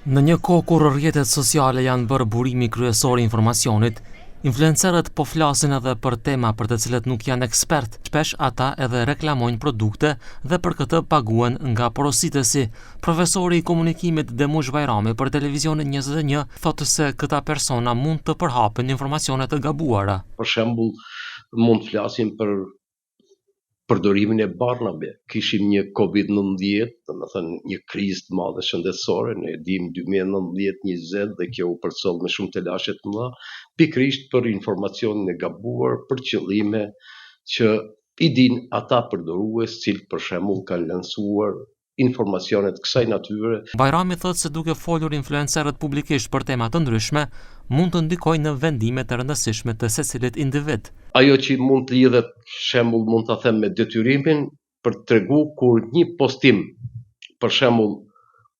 Në një kohë kur rrjetet sociale janë bërë burimi kryesor i informacionit, influencerët po flasin edhe për tema për të cilët nuk janë ekspert. Shpesh ata edhe reklamojnë produkte dhe për këtë paguhen nga porositësi. Profesori i komunikimit Demush Bajrami për Televizionin 21 thotë se këta persona mund të përhapin informacione të gabuara. Për shembull, mund të flasim për përdorimin e barnave. Kishim një COVID-19, domethënë një krizë të madhe shëndetësore, ne dim 2019-20 dhe kjo u përcoll me shumë telashe të mëdha, pikërisht për informacionin e gabuar, për qëllime që i din ata përdorues, cilë për shembull kanë lansuar informacionet kësaj natyre. Bajrami thotë se duke folur influencerët publikisht për tema të ndryshme, mund të ndikojnë në vendime të rëndësishme të secilit individ. Ajo që mund të lidhet, shembull mund ta them me detyrimin për të treguar kur një postim, për shembull,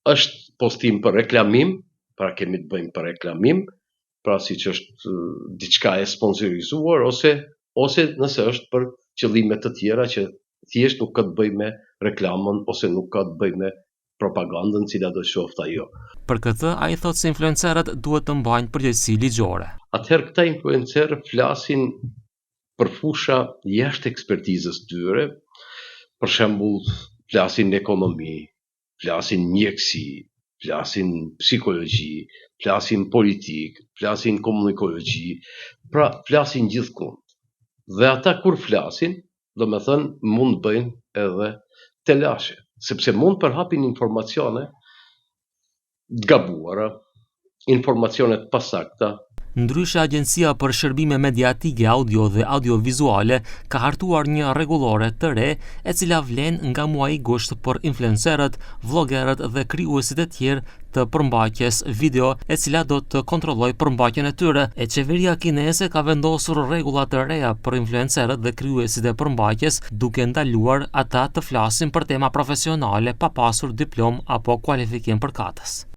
është postim për reklamim, pra kemi të bëjmë për reklamim, pra siç është diçka e sponsorizuar ose nëse është për qëllime të tjera që thjesht nuk ka të bëjë me reklamën ose nuk ka të bëjë me propagandën cila do qoftë ajo. Për këtë, ai thotë se influencerët duhet të mbajnë përgjegjësi ligjore. Atëherë këta influencerë flasin për fusha jashtë ekspertizës tyre, për shembull, flasin ekonomi, flasin mjekësi, flasin psikologji, flasin politik, flasin komunikologi, pra flasin gjithkund. Dhe ata kur flasin, domethënë mund bëjnë edhe telashe, sepse mund përhapin informacione të gabuara, informacione të pasakta. Ndryshe, Agjencia për Shërbime Mediatike Audio dhe Audiovizuale ka hartuar një rregullore të re e cila vlen nga muaji gusht për influencerët, vloggerët dhe krijuesit e tjerë të përmbajtjes video, e cila do të kontrollojë përmbajtjen e tyre. E qeveria kineze ka vendosur rregulla të reja për influencerët dhe krijuesit e përmbajtjes, duke ndaluar ata të flasin për tema profesionale pa pasur diplom apo kualifikim përkatës.